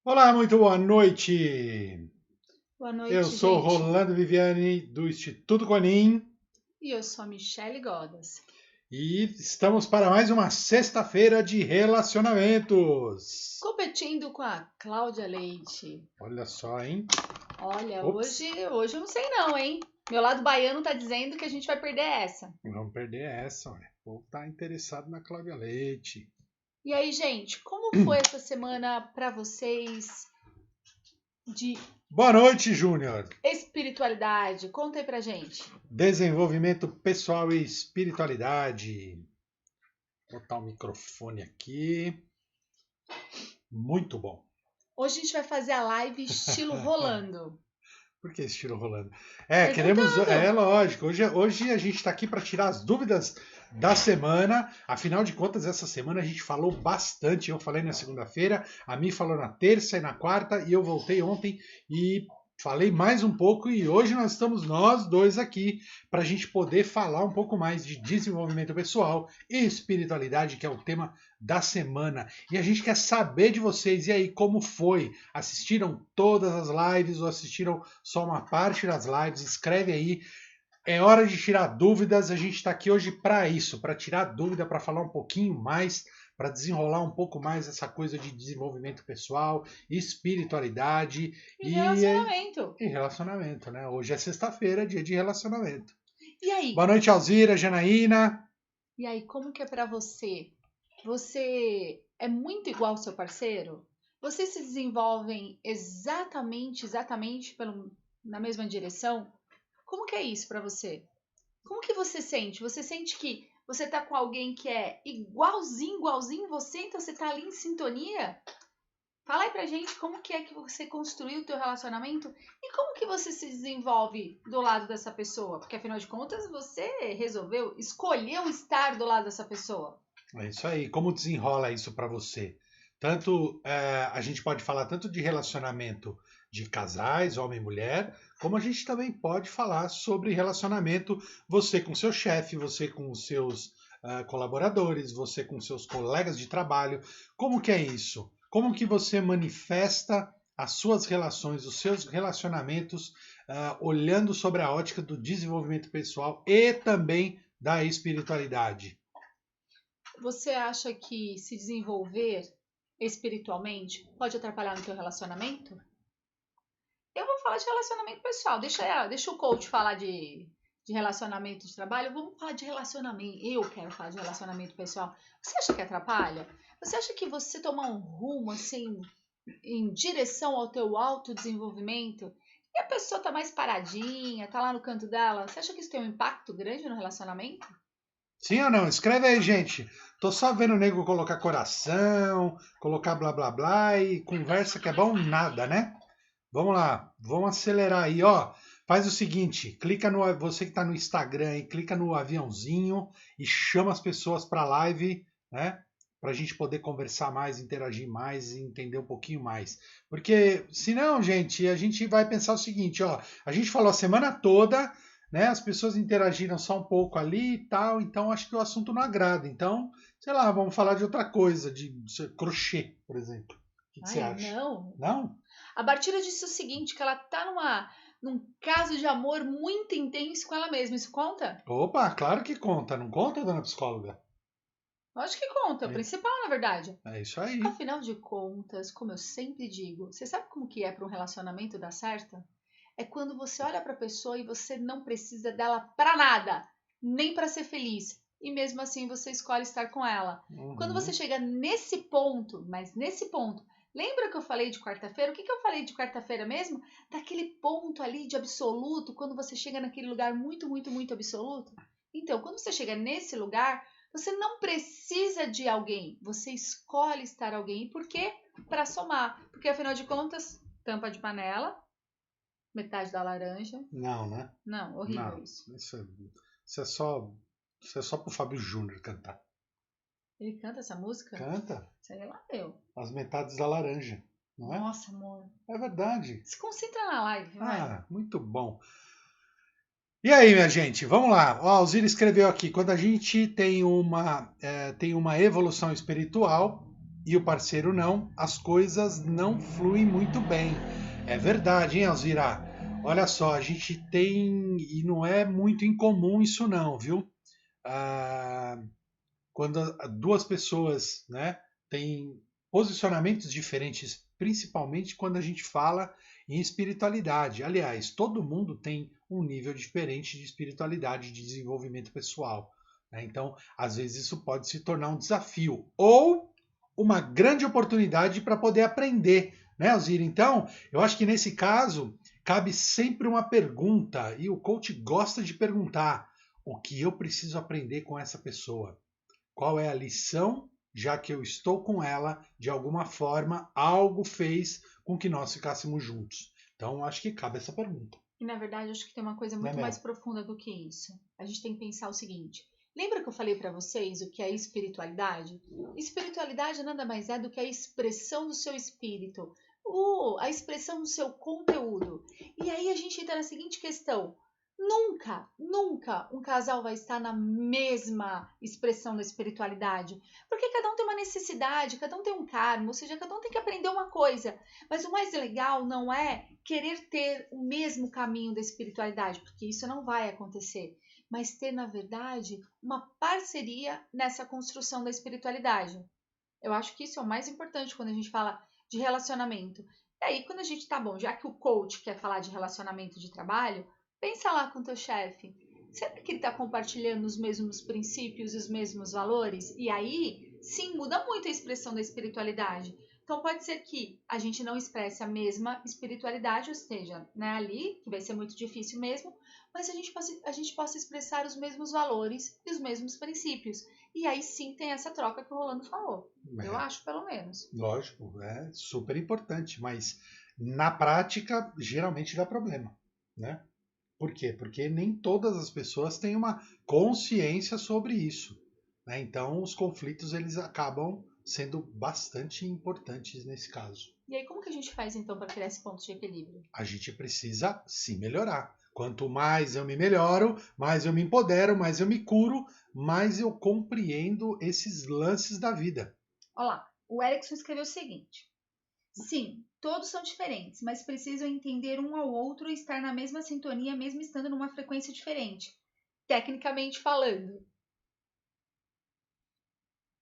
Olá, muito boa noite. Boa Eu noite, sou gente. Rolando Viviani do Instituto Conin E eu sou a Michele Godas. e estamos para mais uma sexta-feira de relacionamentos. Competindo com a Cláudia Leite. Olha só, hein? Olha, Ops, hoje eu não sei não, hein? Meu lado baiano tá dizendo que a gente vai perder essa. vamos perder essa, ué. O povo tá interessado na Cláudia Leite. E aí, gente, como foi essa semana pra vocês de Boa noite, Júnior. espiritualidade? Conta aí pra gente. Desenvolvimento pessoal e espiritualidade. Vou botar o microfone aqui. Muito bom. Hoje a gente vai fazer a live estilo rolando. Por que esse tiro rolando? Queremos. É Perguntando. lógico. Hoje a gente está aqui para tirar as dúvidas da semana. Afinal de contas, essa semana a gente falou bastante. Eu falei na segunda-feira, a Mi falou na terça e na quarta, e eu voltei ontem e falei mais um pouco. E hoje nós estamos nós dois aqui para a gente poder falar um pouco mais de desenvolvimento pessoal e espiritualidade, que é o tema da semana. E a gente quer saber de vocês. E aí, como foi? Assistiram todas as lives ou assistiram só uma parte das lives? Escreve aí. É hora de tirar dúvidas. A gente está aqui hoje para isso, para tirar dúvida, para falar um pouquinho mais, para desenrolar um pouco mais essa coisa de desenvolvimento pessoal, espiritualidade E relacionamento. e relacionamento, né? Hoje é sexta-feira, dia de relacionamento. E aí? Boa noite, Alzira, Janaína. E aí, como que é pra você? Você é muito igual ao seu parceiro? Vocês se desenvolvem exatamente na mesma direção? Como que é isso pra você? Como que você sente? Você sente que você tá com alguém que é igualzinho você, então você tá ali em sintonia? Fala aí pra gente como que é que você construiu o teu relacionamento e como que você se desenvolve do lado dessa pessoa, porque afinal de contas você escolheu estar do lado dessa pessoa. É isso aí. Como desenrola isso para você? Tanto a gente pode falar tanto de relacionamento de casais, homem e mulher, como a gente também pode falar sobre relacionamento você com seu chefe, você com os seus colaboradores, você com seus colegas de trabalho. Como que é isso? Como que você manifesta as suas relações, os seus relacionamentos, olhando sobre a ótica do desenvolvimento pessoal e também da espiritualidade? Você acha que se desenvolver espiritualmente pode atrapalhar no teu relacionamento? Eu vou falar de relacionamento pessoal. Deixa o coach falar de relacionamento de trabalho. Vamos falar de relacionamento. Eu quero falar de relacionamento pessoal. Você acha que atrapalha? Você acha que você tomar um rumo assim em direção ao teu autodesenvolvimento e a pessoa tá mais paradinha, tá lá no canto dela, você acha que isso tem um impacto grande no relacionamento? Sim ou não? Escreve aí, gente. Tô só vendo o nego colocar coração, colocar blá blá blá e conversa que é bom nada, né? Vamos lá, vamos acelerar aí, ó. Faz o seguinte, clica no você que está no Instagram aí, clica no aviãozinho e chama as pessoas para a live, né? Para a gente poder conversar mais, interagir mais e entender um pouquinho mais. Porque senão, gente, a gente vai pensar o seguinte, ó, a gente falou a semana toda, né? As pessoas interagiram só um pouco ali e tal, então acho que o assunto não agrada. Então, sei lá, vamos falar de outra coisa, de crochê, por exemplo. O que você Ai, acha? não. Não? A Bartira disse o seguinte, que ela tá num caso de amor muito intenso com ela mesma. Isso conta? Opa, claro que conta, não conta, dona psicóloga? Eu acho que conta, é o É, principal, na verdade. é isso aí. Afinal de contas, como eu sempre digo, você sabe como que é para um relacionamento dar certo? É quando você olha para a pessoa e você não precisa dela para nada, nem para ser feliz. E mesmo assim você escolhe estar com ela. Quando você Uhum. chega nesse ponto, mas nesse ponto, lembra que eu falei de quarta-feira? O que eu falei de quarta-feira mesmo? Daquele ponto ali de absoluto, quando você chega naquele lugar muito absoluto. Então, quando você chega nesse lugar, você não precisa de alguém, você escolhe estar alguém. Por quê? Para somar. Porque afinal de contas, tampa de panela, metade da laranja. Não, né? Não, horrível Não. isso. Isso é só, isso é só pro Fábio Júnior cantar. Ele canta essa música? Canta Sei lá, eu. as metades da laranja, não é? Nossa, amor. É verdade. Se concentra na live, vai. Ah, muito bom. E aí, minha gente, vamos lá. O Alzira escreveu aqui: quando a gente tem uma evolução espiritual, e o parceiro não, as coisas não fluem muito bem. É verdade, hein, Alzira? Olha só, a gente tem, e não é muito incomum isso não, viu? Ah, quando duas pessoas, né, têm posicionamentos diferentes, principalmente quando a gente fala em espiritualidade. Aliás, todo mundo tem um nível diferente de espiritualidade, de desenvolvimento pessoal, né? Então, às vezes isso pode se tornar um desafio ou uma grande oportunidade para poder aprender, né, Alzira? Então, eu acho que nesse caso cabe sempre uma pergunta, e o coach gosta de perguntar: o que eu preciso aprender com essa pessoa? Qual é a lição, já que eu estou com ela, de alguma forma, algo fez com que nós ficássemos juntos? Então, acho que cabe essa pergunta. E na verdade, acho que tem uma coisa muito mais profunda do que isso. A gente tem que pensar o seguinte: lembra que eu falei para vocês o que é espiritualidade? Espiritualidade nada mais é do que a expressão do seu espírito, a expressão do seu conteúdo. E aí a gente entra na seguinte questão: nunca, nunca um casal vai estar na mesma expressão da espiritualidade, porque cada um tem uma necessidade, cada um tem um karma, ou seja, cada um tem que aprender uma coisa. Mas o mais legal não é querer ter o mesmo caminho da espiritualidade, porque isso não vai acontecer, mas ter, na verdade, uma parceria nessa construção da espiritualidade. Eu acho que isso é o mais importante quando a gente fala de relacionamento. E aí, quando a gente tá bom, já que o coach quer falar de relacionamento de trabalho, pensa lá com o teu chefe. Será que ele está compartilhando os mesmos princípios e os mesmos valores? E aí, sim, muda muito a expressão da espiritualidade. Então, pode ser que a gente não expresse a mesma espiritualidade, ou seja, né, ali, que vai ser muito difícil mesmo, mas a gente possa expressar os mesmos valores e os mesmos princípios. E aí sim tem essa troca que o Rolando falou. Eu acho, pelo menos. Lógico, é super importante, mas na prática geralmente dá problema, né? Por quê? Porque nem todas as pessoas têm uma consciência sobre isso, né? Então os conflitos eles acabam sendo bastante importantes nesse caso. E aí como que a gente faz então para criar esse ponto de equilíbrio? A gente precisa se melhorar. Quanto mais eu me melhoro, mais eu me empodero, mais eu me curo, mais eu compreendo esses lances da vida. Olha lá, o Erickson escreveu o seguinte: sim, todos são diferentes, mas precisam entender um ao outro e estar na mesma sintonia, mesmo estando numa frequência diferente, tecnicamente falando.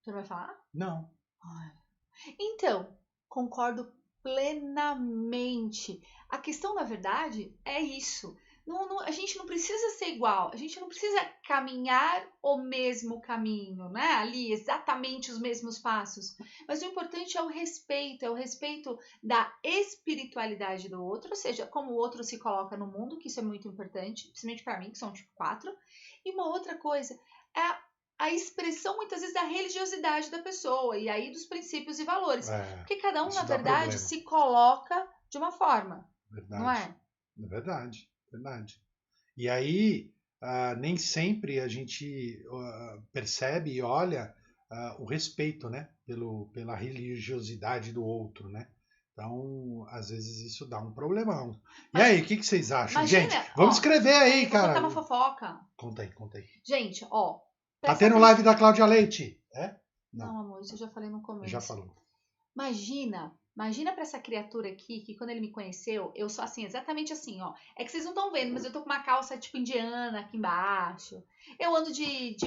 Você não vai falar? Não. Então, concordo plenamente. A questão, na verdade, é isso. A gente não precisa ser igual, a gente não precisa caminhar o mesmo caminho, né? Ali, exatamente os mesmos passos. Mas o importante é o respeito da espiritualidade do outro, ou seja, como o outro se coloca no mundo, que isso é muito importante, principalmente para mim, que são tipo 4. E uma outra coisa é a expressão, muitas vezes, da religiosidade da pessoa, e aí dos princípios e valores. Porque cada um, na verdade, se coloca de uma forma, verdade. Não é? É verdade, verdade. E aí, nem sempre a gente percebe e olha o respeito, né? Pela religiosidade do outro, né? Então, às vezes isso dá um problemão. E aí, o que vocês acham? Imagina, gente, vamos escrever aí, cara. Vou contar uma fofoca. Conta aí. Gente, ó. Tá tendo live da Cláudia Leite, é? Não, amor, isso eu já falei no começo. Já falou. Imagina pra essa criatura aqui, que quando ele me conheceu, eu sou assim, exatamente assim, ó. É que vocês não estão vendo, mas eu tô com uma calça tipo indiana aqui embaixo. Eu ando de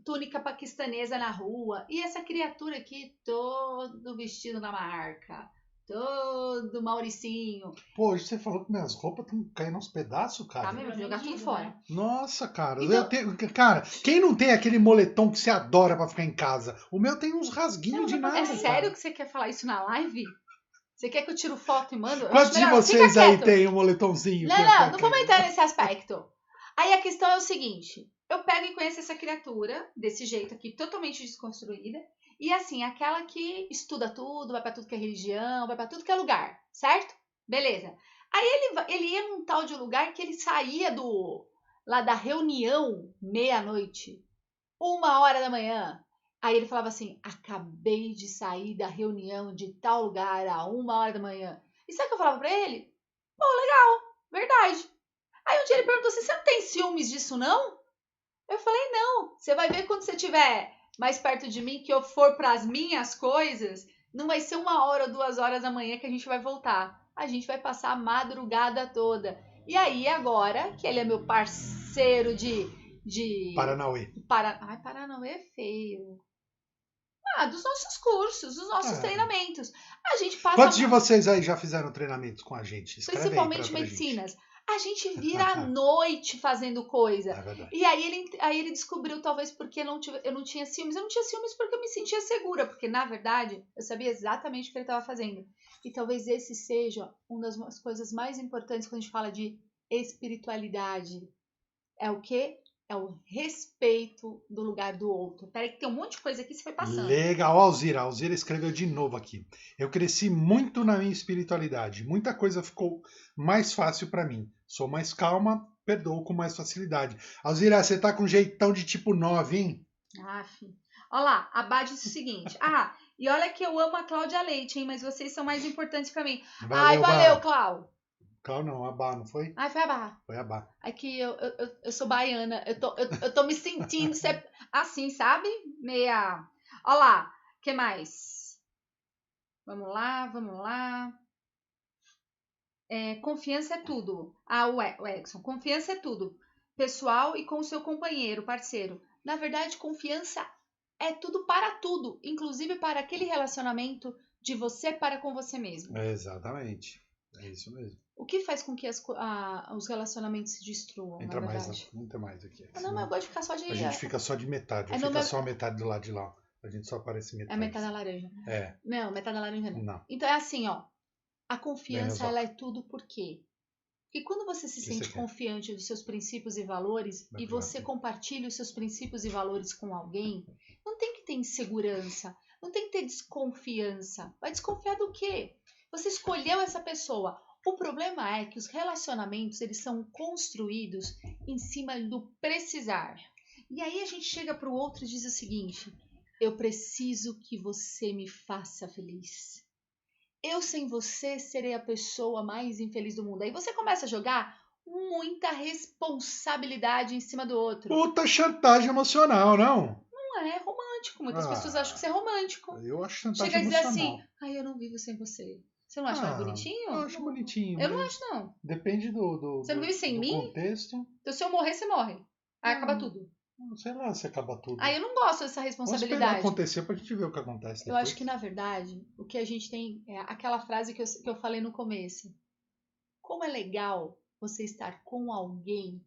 túnica paquistanesa na rua. E essa criatura aqui, todo vestido na marca. Todo Mauricinho. Pô, hoje você falou que minhas roupas estão caindo aos pedaços, cara. Tá mesmo, jogar tudo fora. Nossa, cara. Então... Cara, quem não tem aquele moletom que você adora pra ficar em casa? O meu tem uns rasguinhos de nada. É sério que você quer falar isso na live? Você quer que eu tire foto e mando? Quantos de vocês aí tem um moletomzinho? Não vamos entrar nesse aspecto. Aí a questão é o seguinte: eu pego e conheço essa criatura, desse jeito aqui, totalmente desconstruída. E assim, aquela que estuda tudo, vai pra tudo que é religião, vai pra tudo que é lugar, certo? Beleza. Aí ele ia num tal de lugar que ele saía lá da reunião meia-noite, 1h da manhã. Aí ele falava assim: acabei de sair da reunião de tal lugar a 1h da manhã. E sabe o que eu falava pra ele? Pô, legal, verdade. Aí um dia ele perguntou assim: você não tem ciúmes disso, não? Eu falei: não, você vai ver quando você tiver mais perto de mim, que eu for para as minhas coisas, não vai ser 1 hora ou 2 horas da manhã que a gente vai voltar. A gente vai passar a madrugada toda. E aí, agora, que ele é meu parceiro de... Paranauê. Ai, Paranauê é feio. Dos nossos cursos, dos nossos treinamentos. A gente passa... Quantos de vocês aí já fizeram treinamentos com a gente? Escreve principalmente aí pra medicinas. A gente vira à noite fazendo coisa. É verdade. E aí ele descobriu, talvez porque eu não tinha ciúmes. Eu não tinha ciúmes porque eu me sentia segura. Porque, na verdade, eu sabia exatamente o que ele estava fazendo. E talvez esse seja uma das coisas mais importantes quando a gente fala de espiritualidade. É o quê? É o respeito do lugar do outro. Peraí que tem um monte de coisa aqui que você foi passando. Legal, Alzira. A Alzira escreveu de novo aqui. Eu cresci muito na minha espiritualidade. Muita coisa ficou mais fácil pra mim. Sou mais calma, perdoo com mais facilidade. Alzira, você tá com jeitão de tipo 9, hein? Filho. Olha lá, a Bá disse o seguinte. E olha que eu amo a Cláudia Leite, hein? Mas vocês são mais importantes pra mim. Valeu, Cláudio. Cláudio não, a Bá, não foi? Foi a Bá. Foi a Bá. Aqui eu sou baiana. Eu tô me sentindo assim, sabe? Meia... Olha lá, o que mais? Vamos lá. Confiança é tudo. O Erickson. Confiança é tudo. Pessoal e com o seu companheiro, parceiro. Na verdade, confiança é tudo para tudo. Inclusive para aquele relacionamento de você para com você mesmo. Exatamente. É isso mesmo. O que faz com que os relacionamentos se destruam, Entra na mais, verdade? entra mais aqui. Não, mas eu gosto de ficar só de... A gente fica só de metade. Fica só a metade do lado de lá. A gente só aparece metade. É metade da laranja. Não, metade da laranja não. Então é assim, ó. A confiança, ela é tudo por quê? Porque quando você se sente confiante dos seus princípios e valores e você compartilha os seus princípios e valores com alguém, não tem que ter insegurança, não tem que ter desconfiança. Vai desconfiar do quê? Você escolheu essa pessoa. O problema é que os relacionamentos, eles são construídos em cima do precisar. E aí a gente chega para o outro e diz o seguinte: eu preciso que você me faça feliz. Eu sem você serei a pessoa mais infeliz do mundo. Aí você começa a jogar muita responsabilidade em cima do outro. Puta chantagem emocional, não? Não é romântico. Muitas pessoas acham que isso é romântico. Eu acho chantagem emocional. Chega a dizer emocional. assim, eu não vivo sem você. Você não acha mais bonitinho? Eu acho bonitinho. Eu não acho, não. Depende do você não vive sem mim? Contexto. Então se eu morrer, você morre. Aí acaba tudo. Sei lá se acaba tudo. Eu não gosto dessa responsabilidade. Vamos esperar acontecer pra gente ver o que acontece depois. Eu acho que, na verdade, o que a gente tem é aquela frase que eu falei no começo. Como é legal você estar com alguém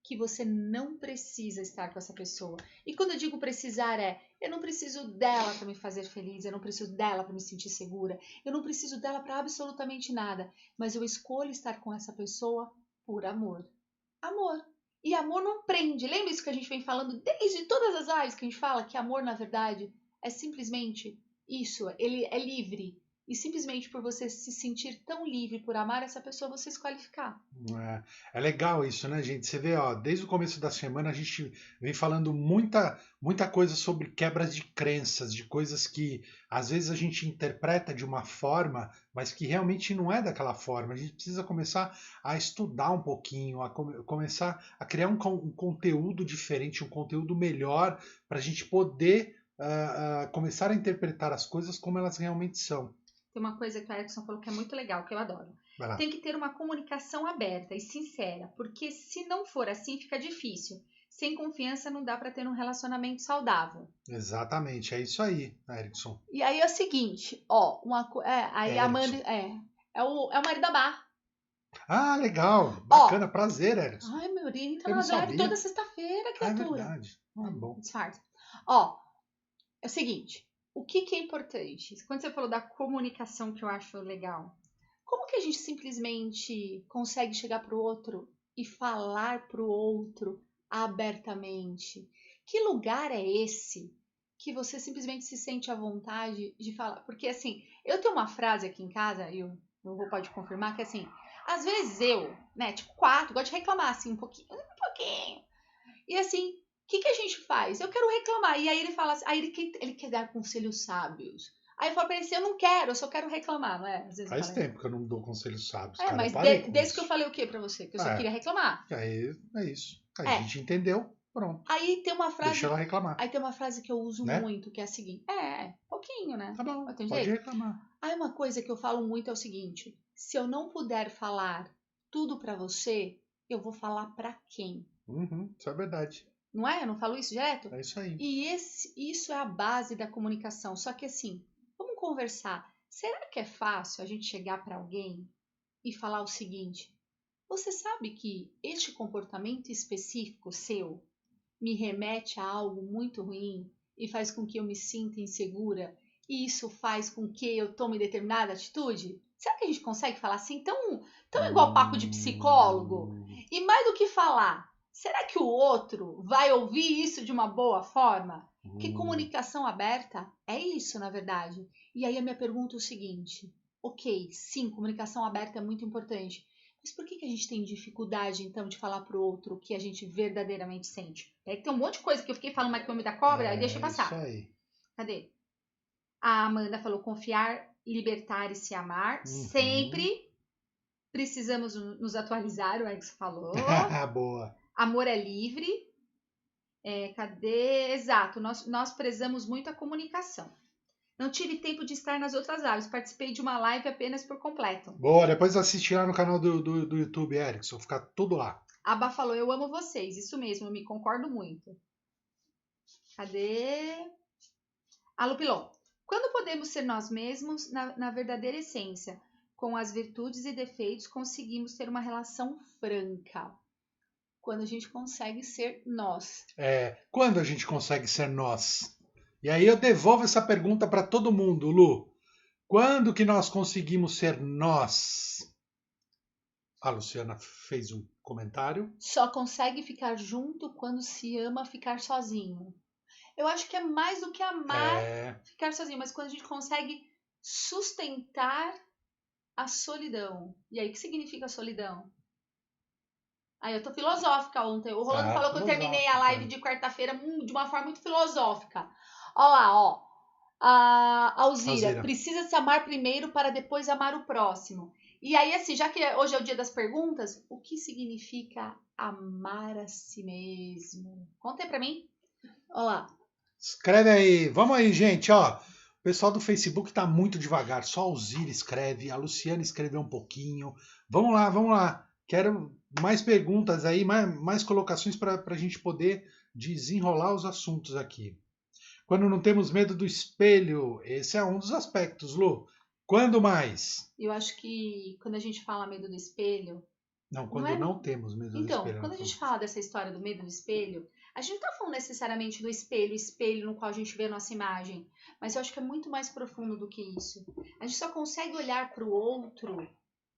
que você não precisa estar com essa pessoa. E quando eu digo precisar eu não preciso dela para me fazer feliz, eu não preciso dela para me sentir segura, eu não preciso dela para absolutamente nada, mas eu escolho estar com essa pessoa por amor. Amor. E amor não prende. Lembra isso que a gente vem falando desde todas as lives que a gente fala? Que amor, na verdade, é simplesmente isso. Ele é livre. E simplesmente por você se sentir tão livre por amar essa pessoa, você escolhe ficar. É legal isso, né, gente? Você vê, desde o começo da semana a gente vem falando muita coisa sobre quebras de crenças, de coisas que às vezes a gente interpreta de uma forma, mas que realmente não é daquela forma. A gente precisa começar a estudar um pouquinho, a começar a criar um conteúdo diferente, um conteúdo melhor, para a gente poder começar a interpretar as coisas como elas realmente são. Tem uma coisa que o Erickson falou que é muito legal, que eu adoro. Tem que ter uma comunicação aberta e sincera, porque se não for assim, fica difícil. Sem confiança não dá para ter um relacionamento saudável. Exatamente, é isso aí, Erickson. E aí é o seguinte, aí a Amanda é o marido da Bá. Legal, bacana, prazer, Erickson. Ai, meu Deus, então na live toda sexta-feira, criatura. É verdade, tá bom. Disfarça. É o seguinte. O que é importante? Quando você falou da comunicação, que eu acho legal, como que a gente simplesmente consegue chegar para o outro e falar para o outro abertamente? Que lugar é esse que você simplesmente se sente à vontade de falar? Porque assim, eu tenho uma frase aqui em casa, e o vô pode confirmar, que assim, às vezes eu, tipo 4, gosto de reclamar assim um pouquinho. E assim, o que a gente faz? Eu quero reclamar. E aí ele fala assim, ele quer dar conselhos sábios. Aí eu falo pra ele assim, eu não quero, eu só quero reclamar, não é? Às vezes faz tempo que eu não dou conselhos sábios. Mas desde que eu falei o que pra você? Que eu só queria reclamar. É isso. A gente entendeu. Pronto. Aí tem uma frase. Deixa ela reclamar. Aí tem uma frase que eu uso Né? muito, que é a seguinte. Pouquinho, né? Tá bom, Tem pode jeito? reclamar. Aí uma coisa que eu falo muito é o seguinte: se eu não puder falar tudo pra você, eu vou falar pra quem? Isso é verdade. Não é? Eu não falo isso direto? É isso aí. E isso é a base da comunicação. Só que assim, vamos conversar. Será que é fácil a gente chegar pra alguém e falar o seguinte: você sabe que este comportamento específico seu me remete a algo muito ruim e faz com que eu me sinta insegura e isso faz com que eu tome determinada atitude? Será que a gente consegue falar assim tão igual papo de psicólogo? E mais do que falar, será que o outro vai ouvir isso de uma boa forma? Que comunicação aberta é isso, na verdade. E aí a minha pergunta é o seguinte: ok, sim, comunicação aberta é muito importante. Mas por que a gente tem dificuldade, então, de falar pro outro o que a gente verdadeiramente sente? É que tem um monte de coisa que eu fiquei falando mais que o homem da cobra, aí deixa eu passar. Isso aí. Cadê? A Amanda falou confiar, libertar e se amar. Sempre precisamos nos atualizar, o Alex falou. Boa. Amor é livre. Cadê? Exato, nós prezamos muito a comunicação. Não tive tempo de estar nas outras lives. Participei de uma live apenas por completo. Boa, depois assiste lá no canal do YouTube, Erickson. Ficar tudo lá. A Bá falou, eu amo vocês. Isso mesmo, eu me concordo muito. Cadê? A Lupilon. Quando podemos ser nós mesmos na verdadeira essência, com as virtudes e defeitos, conseguimos ter uma relação franca. Quando a gente consegue ser nós. Quando a gente consegue ser nós? E aí eu devolvo essa pergunta para todo mundo, Lu. Quando que nós conseguimos ser nós? A Luciana fez um comentário. Só consegue ficar junto quando se ama ficar sozinho. Eu acho que é mais do que amar ficar sozinho, mas quando a gente consegue sustentar a solidão. E aí, o que significa solidão? Aí eu tô filosófica ontem. O Rolando falou que eu terminei a live de quarta-feira de uma forma muito filosófica. Ó lá, ó. A Alzira, precisa se amar primeiro para depois amar o próximo. E aí, assim, já que hoje é o dia das perguntas, o que significa amar a si mesmo? Conta aí pra mim. Ó lá. Escreve aí. Vamos aí, gente, ó. O pessoal do Facebook tá muito devagar. Só a Alzira escreve, a Luciana escreveu um pouquinho. Vamos lá, vamos lá. Quero mais perguntas aí, mais colocações para a gente poder desenrolar os assuntos aqui. Quando não temos medo do espelho, esse é um dos aspectos, Lu. Quando mais? Eu acho que quando a gente fala medo do espelho... Não, quando não temos medo do espelho. Então, quando a gente fala dessa história do medo do espelho, a gente não tá falando necessariamente do espelho no qual a gente vê a nossa imagem. Mas eu acho que é muito mais profundo do que isso. A gente só consegue olhar para o outro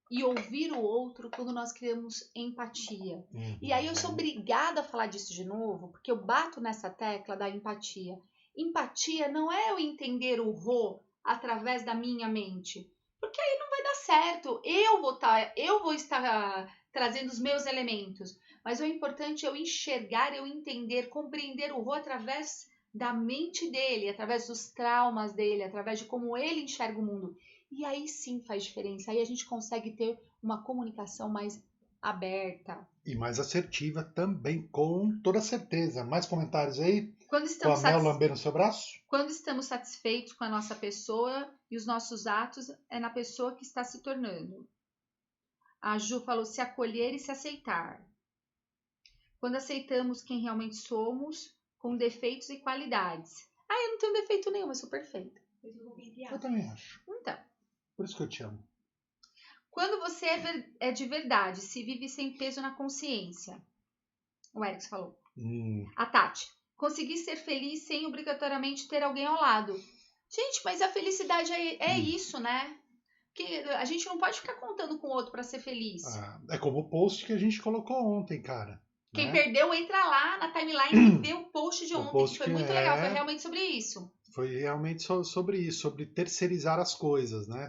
e ouvir o outro quando nós criamos empatia. E aí eu sou obrigada a falar disso de novo, porque eu bato nessa tecla da empatia. Empatia não é eu entender o Rô através da minha mente, porque aí não vai dar certo. Eu vou estar trazendo os meus elementos, mas o importante é eu enxergar, eu entender, compreender o Rô através da mente dele, através dos traumas dele, através de como ele enxerga o mundo. E aí sim faz diferença. Aí a gente consegue ter uma comunicação mais aberta. E mais assertiva também, com toda certeza. Mais comentários aí? Quando estamos com a Mel lambendo no seu braço? Quando estamos satisfeitos com a nossa pessoa e os nossos atos, é na pessoa que está se tornando. A Ju falou se acolher e se aceitar. Quando aceitamos quem realmente somos, com defeitos e qualidades. Eu não tenho defeito nenhum, eu sou perfeita. Eu também acho. Então. Por isso que eu te amo. Quando você é de verdade, se vive sem peso na consciência. O Eric falou. A Tati. Conseguir ser feliz sem obrigatoriamente ter alguém ao lado. Gente, mas a felicidade é isso, né? Que a gente não pode ficar contando com o outro para ser feliz. É como o post que a gente colocou ontem, cara. Quem perdeu, entra lá na timeline e vê o post de ontem, que foi muito legal. Foi realmente sobre isso. Foi realmente sobre isso, sobre terceirizar as coisas, né?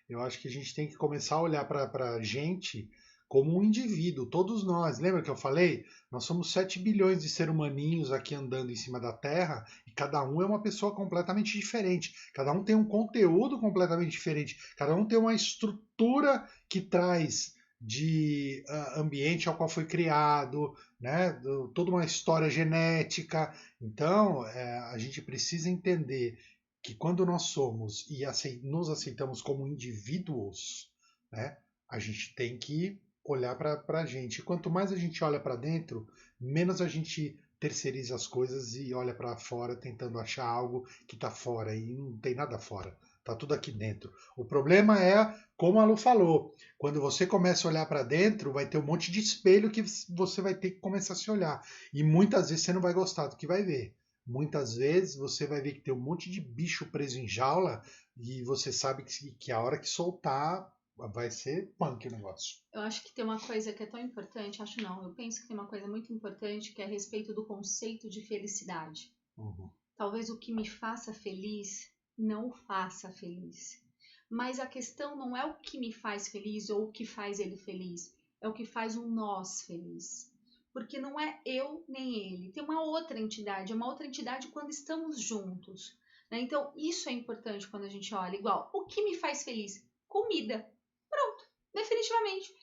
Eu acho que a gente tem que começar a olhar para a gente como um indivíduo, todos nós. Lembra que eu falei? Nós somos 7 bilhões de seres humaninhos aqui andando em cima da Terra e cada um é uma pessoa completamente diferente. Cada um tem um conteúdo completamente diferente. Cada um tem uma estrutura que traz de ambiente ao qual foi criado, né? Toda uma história genética. Então, a gente precisa entender que quando nós somos e nos aceitamos como indivíduos, né? A gente tem que olhar para a gente. Quanto mais a gente olha para dentro, menos a gente terceiriza as coisas e olha para fora tentando achar algo que está fora e não tem nada fora. Tá tudo aqui dentro. O problema é, como a Lu falou, quando você começa a olhar para dentro, vai ter um monte de espelho que você vai ter que começar a se olhar. E muitas vezes você não vai gostar do que vai ver. Muitas vezes você vai ver que tem um monte de bicho preso em jaula e você sabe que a hora que soltar vai ser punk o negócio. Eu acho que tem uma coisa que é tão importante, acho não, eu penso que tem uma coisa muito importante que é a respeito do conceito de felicidade. Uhum. Talvez o que me faça feliz não o faça feliz. Mas a questão não é o que me faz feliz ou o que faz ele feliz, é o que faz o nós feliz. Porque não é eu nem ele, tem uma outra entidade, é uma outra entidade quando estamos juntos. Né? Então, isso é importante quando a gente olha. Igual, o que me faz feliz? Comida. Pronto, definitivamente.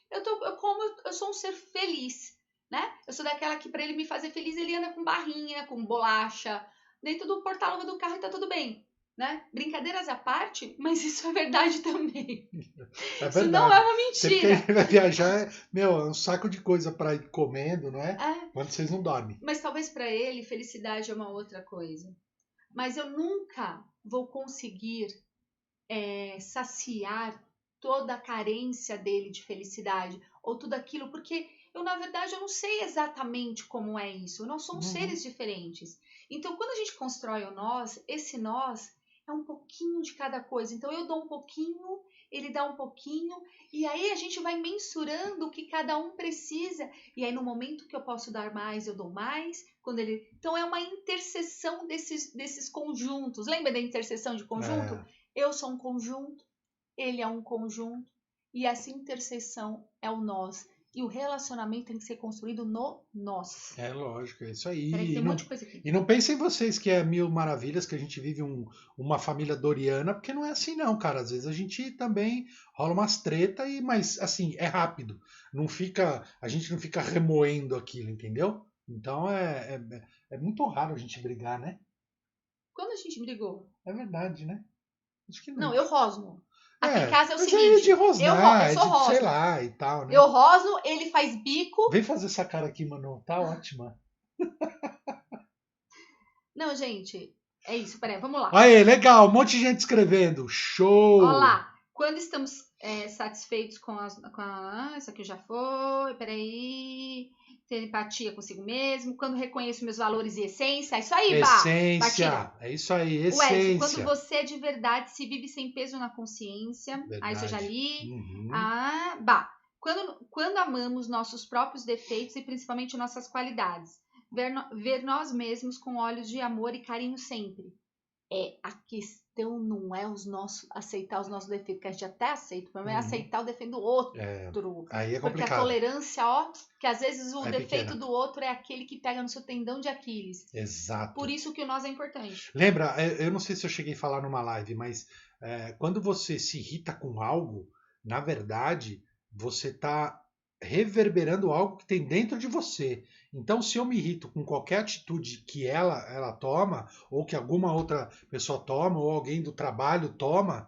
Eu sou um ser feliz. Né? Eu sou daquela que para ele me fazer feliz, ele anda com barrinha, com bolacha, dentro do porta-luva do carro e tá tudo bem. Né? Brincadeiras à parte, mas isso é verdade também. É verdade. Isso não é uma mentira. Sempre que a gente vai viajar, é um saco de coisa para ir comendo, não é? Quando vocês não dormem. Mas talvez para ele, felicidade é uma outra coisa. Mas eu nunca vou conseguir saciar toda a carência dele de felicidade ou tudo aquilo, porque eu, na verdade, eu não sei exatamente como é isso. Nós somos seres diferentes. Então, quando a gente constrói o nós, esse nós é um pouquinho de cada coisa. Então, eu dou um pouquinho, ele dá um pouquinho, e aí a gente vai mensurando o que cada um precisa. E aí, no momento que eu posso dar mais, eu dou mais. Então, é uma interseção desses conjuntos. Lembra da interseção de conjunto? Eu sou um conjunto, ele é um conjunto, e essa interseção é o nós. E o relacionamento tem que ser construído no nós. É lógico, é isso aí. Peraí, tem um monte de coisa aqui. E não pensem vocês que é mil maravilhas, que a gente vive uma família doriana, porque não é assim não, cara. Às vezes a gente também rola umas treta, mas assim, é rápido. A gente não fica remoendo aquilo, entendeu? Então é muito raro a gente brigar, né? Quando a gente brigou? É verdade, né? Acho que não. Não, eu rosno. Aqui em casa é o mas seguinte, é de rosnar, eu sou rosno. sei lá e tal, né? Eu rosno, ele faz bico. Vem fazer essa cara aqui, Manu, tá ótima. Não, gente, é isso, peraí, vamos lá. Aí, legal, um monte de gente escrevendo, show! Olha lá, quando estamos satisfeitos com isso aqui já foi, peraí... Ter empatia consigo mesmo, quando reconheço meus valores e essência, é isso aí, essência, é isso aí, essência. Quando você de verdade se vive sem peso na consciência, verdade. Aí você já li. Quando amamos nossos próprios defeitos e principalmente nossas qualidades, ver nós mesmos com olhos de amor e carinho sempre. A questão não é aceitar os nossos defeitos, que a gente até aceita, o problema é aceitar o defeito do outro. Aí é complicado. Porque a tolerância, que às vezes o defeito do outro é aquele que pega no seu tendão de Aquiles. Exato. Por isso que o nós é importante. Lembra, eu não sei se eu cheguei a falar numa live, mas quando você se irrita com algo, na verdade, você está reverberando algo que tem dentro de você. Então, se eu me irrito com qualquer atitude que ela toma, ou que alguma outra pessoa toma, ou alguém do trabalho toma,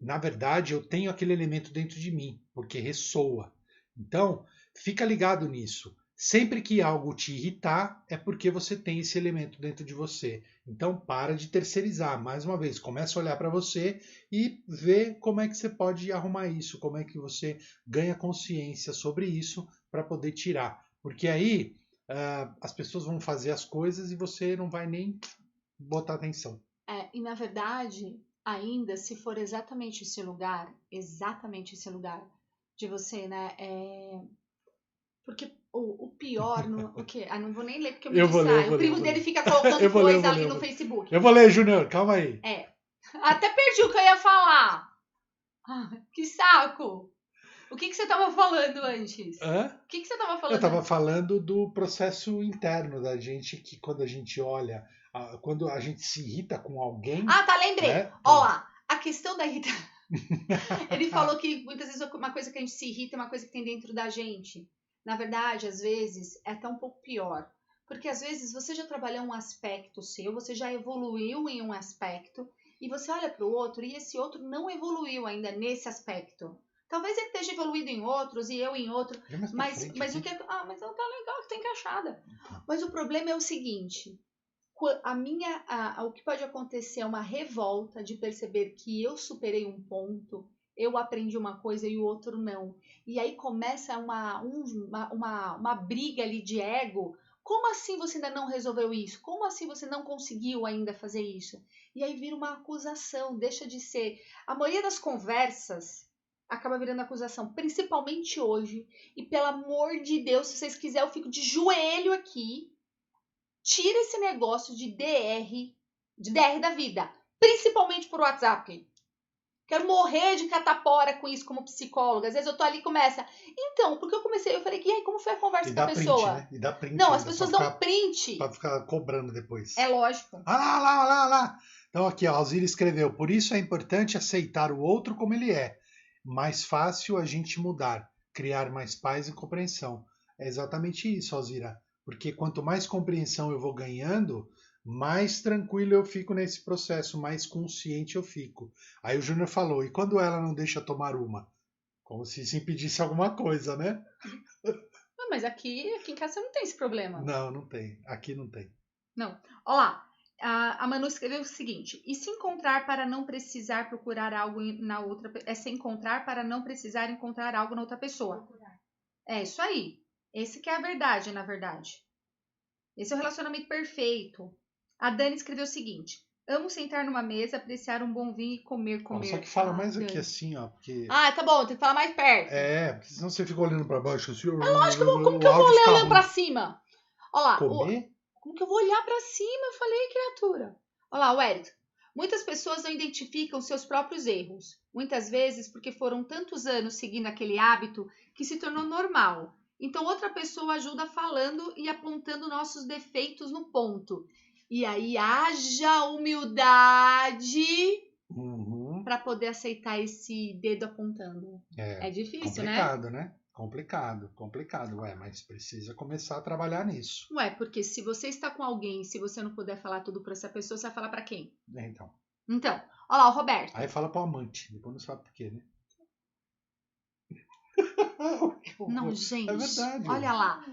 na verdade, eu tenho aquele elemento dentro de mim, porque ressoa. Então, fica ligado nisso. Sempre que algo te irritar, é porque você tem esse elemento dentro de você. Então, para de terceirizar. Mais uma vez, começa a olhar para você e ver como é que você pode arrumar isso, como é que você ganha consciência sobre isso para poder tirar. Porque aí as pessoas vão fazer as coisas e você não vai nem botar atenção. E na verdade, ainda se for exatamente esse lugar de você, né? Porque o pior, o quê? Não vou nem ler porque eu me distraio. O primo dele fica colocando coisa ali no Facebook. Eu vou ler, Júnior, calma aí. Até perdi o que eu ia falar. Que saco! O que você estava falando antes? O que você estava falando? Eu estava falando do processo interno da gente, que quando a gente olha, quando a gente se irrita com alguém... Tá, lembrei. Né? Ó lá, a questão da irritação... Ele falou que muitas vezes uma coisa que a gente se irrita é uma coisa que tem dentro da gente. Na verdade, às vezes, é até um pouco pior. Porque às vezes você já trabalhou um aspecto seu, você já evoluiu em um aspecto, e você olha para o outro e esse outro não evoluiu ainda nesse aspecto. Talvez ele esteja evoluído em outros e eu em outro, mas o que mas ela tá legal, que tá encaixada. Mas o problema é o seguinte, o que pode acontecer é uma revolta de perceber que eu superei um ponto, eu aprendi uma coisa e o outro não. E aí começa uma briga ali de ego. Como assim você ainda não resolveu isso? Como assim você não conseguiu ainda fazer isso? E aí vira uma acusação, deixa de ser. A maioria das conversas acaba virando acusação, principalmente hoje. E pelo amor de Deus, se vocês quiserem, eu fico de joelho aqui. Tira esse negócio de DR da vida, principalmente por WhatsApp. Quero morrer de catapora com isso como psicóloga. Às vezes eu tô ali e começa. Então, porque eu falei, e aí, como foi a conversa com a pessoa? Print, né? E dá print. Não, as pessoas dão print. Pra ficar cobrando depois. É lógico. Lá. Então aqui, a Alzira escreveu, por isso é importante aceitar o outro como ele é. Mais fácil a gente mudar, criar mais paz e compreensão. É exatamente isso, Alzira. Porque quanto mais compreensão eu vou ganhando, mais tranquilo eu fico nesse processo, mais consciente eu fico. Aí o Júnior falou, e quando ela não deixa tomar uma? Como se isso impedisse alguma coisa, né? Não, mas aqui em casa não tem esse problema. Não tem. Aqui não tem. Não. Olha lá, a Manu escreveu o seguinte, e se encontrar para não precisar procurar algo na outra... É se encontrar para não precisar encontrar algo na outra pessoa. É isso aí. Esse que é a verdade, na verdade. Esse é o relacionamento perfeito. A Dani escreveu o seguinte, amo sentar numa mesa, apreciar um bom vinho e comer. Só que fala mais Dani. Aqui assim, ó. Porque... tá bom, tem que falar mais perto. Porque senão você fica olhando pra baixo assim. É lógico, como que eu vou olhar olhando pra cima? Olha lá. Comer? Como que eu vou olhar pra cima? Eu falei, criatura. Olha lá, o Eric. Muitas pessoas não identificam seus próprios erros. Muitas vezes porque foram tantos anos seguindo aquele hábito que se tornou normal. Então outra pessoa ajuda falando e apontando nossos defeitos no ponto. E aí haja humildade para poder aceitar esse dedo apontando. É difícil, complicado, né? Complicado. Ué, mas precisa começar a trabalhar nisso. Ué, porque se você está com alguém, se você não puder falar tudo para essa pessoa, você vai falar para quem? Então, olha lá, o Roberto. Aí fala pro amante, depois não sabe por quê, né? Não, gente. É verdade. Olha lá.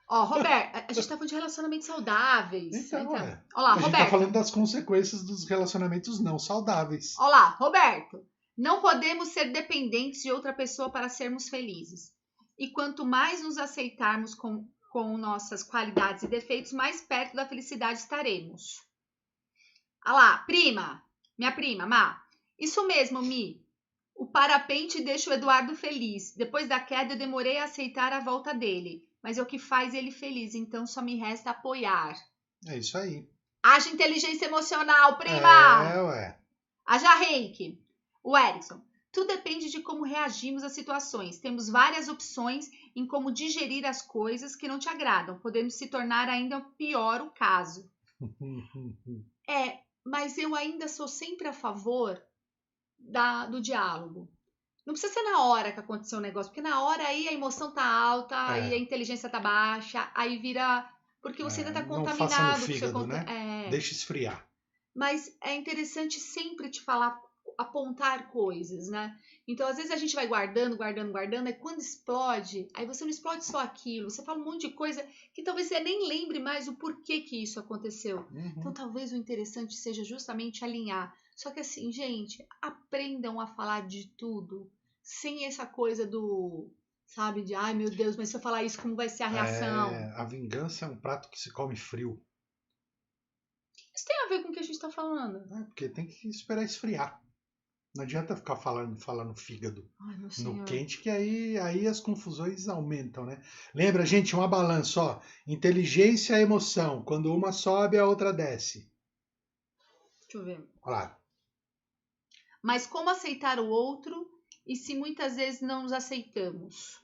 Ó, Roberto, a gente tá falando de relacionamentos saudáveis. Então. Olha lá, a gente Roberto. tá falando das consequências dos relacionamentos não saudáveis. Olha lá, Roberto. Não podemos ser dependentes de outra pessoa para sermos felizes. E quanto mais nos aceitarmos com nossas qualidades e defeitos, mais perto da felicidade estaremos. Olha lá, prima. Minha prima, Má. Isso mesmo, Mi. O parapente deixa o Eduardo feliz. Depois da queda, eu demorei a aceitar a volta dele. Mas é o que faz ele feliz, então só me resta apoiar. É isso aí. Haja inteligência emocional, prima! Ué. Haja reiki. O Erickson. Tudo depende de como reagimos às situações. Temos várias opções em como digerir as coisas que não te agradam, podendo se tornar ainda pior o caso. Mas eu ainda sou sempre a favor do diálogo. Não precisa ser na hora que aconteceu o negócio, porque na hora aí a emoção tá alta, aí a inteligência tá baixa, aí vira... Porque você ainda tá contaminado. Não faça no fígado, né? Deixa esfriar. Mas é interessante sempre te falar, apontar coisas, né? Então, às vezes a gente vai guardando, aí quando explode, aí você não explode só aquilo, você fala um monte de coisa que talvez você nem lembre mais o porquê que isso aconteceu. Então, talvez o interessante seja justamente alinhar. Só que assim, gente, aprendam a falar de tudo, sem essa coisa do, sabe, de ai meu Deus, mas se eu falar isso, como vai ser a reação? A vingança é um prato que se come frio. Isso tem a ver com o que a gente tá falando. Porque tem que esperar esfriar. Não adianta ficar falando no fígado, no quente, que aí as confusões aumentam, né? Lembra, gente, uma balança, ó. Inteligência e emoção. Quando uma sobe, a outra desce. Deixa eu ver. Olha lá. Mas como aceitar o outro e se muitas vezes não nos aceitamos?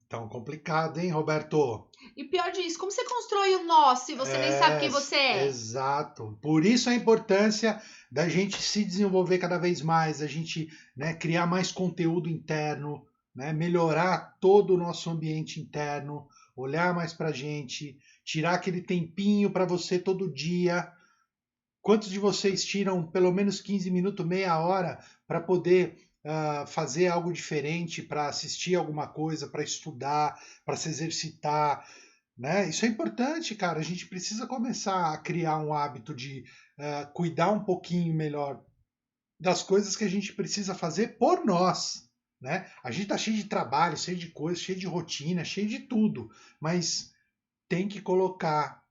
Tão complicado, hein, Roberto? E pior disso, como você constrói o nó se você nem sabe quem você é? Exato. Por isso a importância da gente se desenvolver cada vez mais, a gente, né, criar mais conteúdo interno, né, melhorar todo o nosso ambiente interno, olhar mais para a gente, tirar aquele tempinho para você todo dia. Quantos de vocês tiram pelo menos 15 minutos, meia hora para poder fazer algo diferente, para assistir alguma coisa, para estudar, para se exercitar? Né? Isso é importante, cara. A gente precisa começar a criar um hábito de cuidar um pouquinho melhor das coisas que a gente precisa fazer por nós. Né? A gente está cheio de trabalho, cheio de coisas, cheio de rotina, cheio de tudo, mas tem que colocar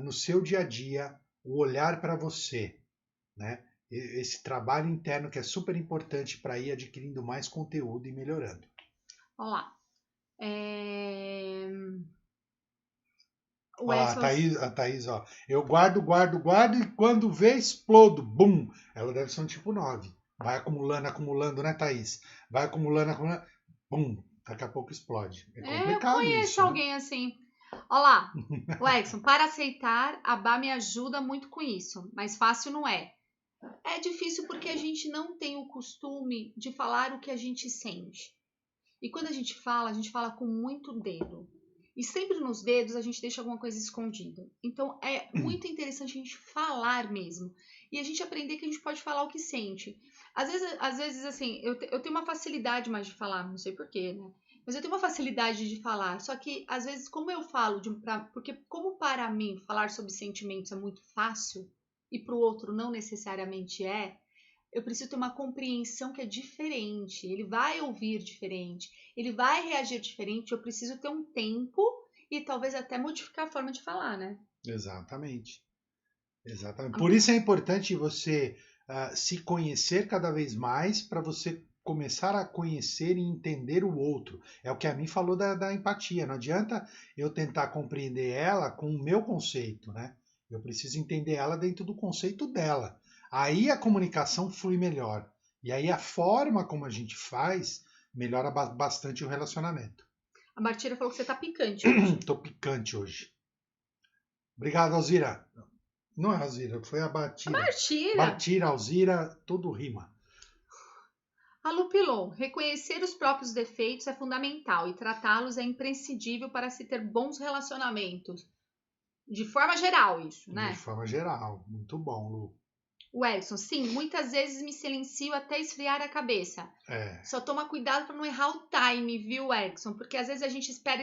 no seu dia a dia o olhar para você, né? Esse trabalho interno que é super importante para ir adquirindo mais conteúdo e melhorando. Vamos lá. Ó, a Thaís, ó. Eu guardo e quando vê, explodo. Bum! Ela deve ser um tipo 9. Vai acumulando, né, Thaís? Vai acumulando. Bum! Daqui a pouco explode. É complicado eu conheço isso, alguém assim. Olha lá, o Edson, para aceitar, a Bá me ajuda muito com isso, mas fácil não é. É difícil porque a gente não tem o costume de falar o que a gente sente. E quando a gente fala com muito dedo. E sempre nos dedos a gente deixa alguma coisa escondida. Então é muito interessante a gente falar mesmo. E a gente aprender que a gente pode falar o que sente. Às vezes assim, eu tenho uma facilidade mais de falar, não sei porquê, né? Mas eu tenho uma facilidade de falar. Só que às vezes, como eu falo, porque como para mim falar sobre sentimentos é muito fácil, e para o outro não necessariamente é, eu preciso ter uma compreensão que é diferente. Ele vai ouvir diferente, ele vai reagir diferente. Eu preciso ter um tempo e talvez até modificar a forma de falar, né? Exatamente. Por isso é importante você se conhecer cada vez mais para você começar a conhecer e entender o outro. É o que a mim falou da empatia. Não adianta eu tentar compreender ela com o meu conceito, né? Eu preciso entender ela dentro do conceito dela. Aí a comunicação flui melhor. E aí a forma como a gente faz melhora bastante o relacionamento. A Martira falou que você tá picante hoje. Tô picante hoje. Obrigado, Alzira. Não é Alzira, foi a Batira. Batira, Alzira, tudo rima. A Lupilon, reconhecer os próprios defeitos é fundamental e tratá-los é imprescindível para se ter bons relacionamentos. De forma geral, isso, né? De forma geral. Muito bom, Lu. O Edson, sim, muitas vezes me silencio até esfriar a cabeça. Só toma cuidado para não errar o time, viu, Edson? Porque às vezes a gente espera.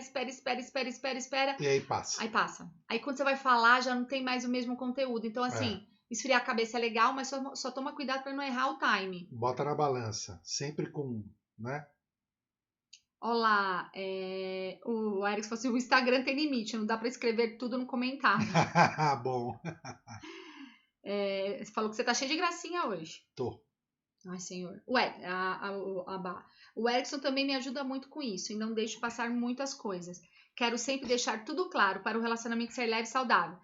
E aí passa. Aí passa. Aí quando você vai falar, já não tem mais o mesmo conteúdo. Então, assim, esfriar a cabeça é legal, mas só toma cuidado para não errar o time. Bota na balança. Sempre com, né? Olá, o Eric falou assim, o Instagram tem limite, não dá para escrever tudo no comentário. Bom. Você falou que você tá cheio de gracinha hoje. Tô. Ai, senhor. O Erickson também me ajuda muito com isso e não deixo passar muitas coisas. Quero sempre deixar tudo claro para o relacionamento ser leve e saudável.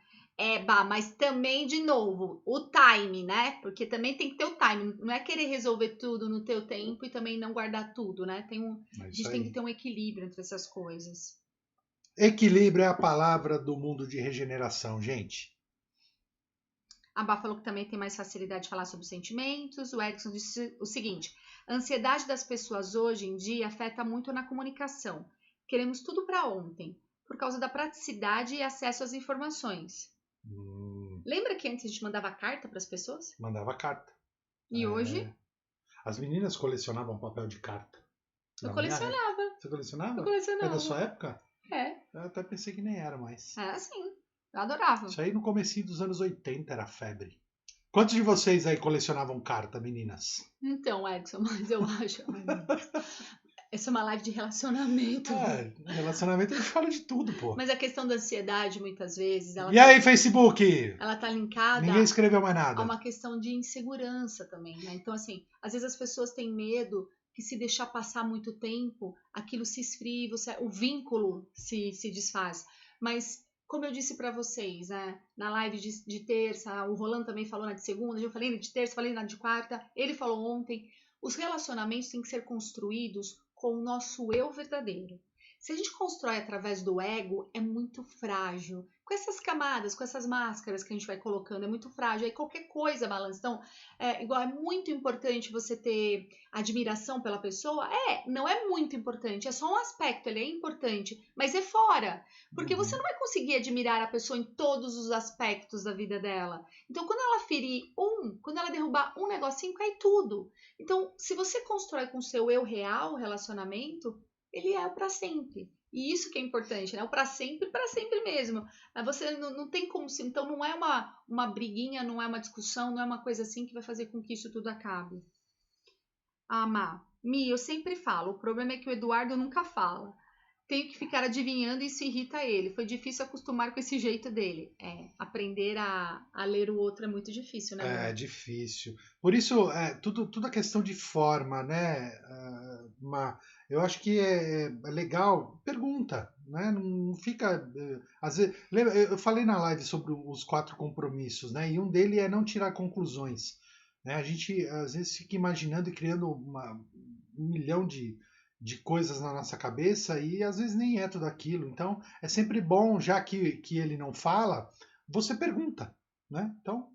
Mas também, de novo, o time, né? Porque também tem que ter o time. Não é querer resolver tudo no teu tempo e também não guardar tudo, né? A gente tem que ter um equilíbrio entre essas coisas. Equilíbrio é a palavra do mundo de regeneração, gente. A Bá falou que também tem mais facilidade de falar sobre sentimentos. O Erickson disse o seguinte: a ansiedade das pessoas hoje em dia afeta muito na comunicação. Queremos tudo para ontem, por causa da praticidade e acesso às informações. Lembra que antes a gente mandava carta para as pessoas? Mandava carta. E hoje? As meninas colecionavam papel de carta. Eu colecionava. Você colecionava? Eu colecionava. É da sua época? É. Eu até pensei que nem era mais. Sim. Eu adorava. Isso aí no comecinho dos anos 80 era febre. Quantos de vocês aí colecionavam carta, meninas? Então, Edson, mas eu acho... Essa é uma live de relacionamento. Relacionamento a gente fala de tudo, pô. Mas a questão da ansiedade, muitas vezes... aí, Facebook? Ela tá linkada... Ninguém escreveu mais nada. A uma questão de insegurança também, né? Então, assim, às vezes as pessoas têm medo que se deixar passar muito tempo, aquilo se esfria, o vínculo se desfaz. Mas... Como eu disse para vocês, né, na live de terça, o Rolando também falou na de segunda, eu falei na de terça, falei na de quarta, ele falou ontem, os relacionamentos têm que ser construídos com o nosso eu verdadeiro. Se a gente constrói através do ego, é muito frágil. Com essas camadas, com essas máscaras que a gente vai colocando, é muito frágil. Aí qualquer coisa balança. Então, é muito importante você ter admiração pela pessoa. Não é muito importante, é só um aspecto, ele é importante, mas é fora. Porque você não vai conseguir admirar a pessoa em todos os aspectos da vida dela. Então, quando ela ferir quando ela derrubar um negocinho, cai tudo. Então, se você constrói com o seu eu real o relacionamento, ele é para sempre. E isso que é importante, né? O para sempre mesmo. Você não tem como se. Então não é uma briguinha, não é uma discussão, não é uma coisa assim que vai fazer com que isso tudo acabe. Mi, eu sempre falo, o problema é que o Eduardo nunca fala. Tenho que ficar adivinhando e isso irrita ele. Foi difícil acostumar com esse jeito dele. Aprender a ler o outro é muito difícil, né? É difícil. Por isso, tudo é questão de forma, né? Eu acho que é legal. Pergunta, né? Não fica. Às vezes, eu falei na live sobre os 4 compromissos, né? E um deles é não tirar conclusões. Né? A gente às vezes fica imaginando e criando um milhão de coisas na nossa cabeça e às vezes nem é tudo aquilo. Então, é sempre bom, já que ele não fala, você pergunta, né? Então,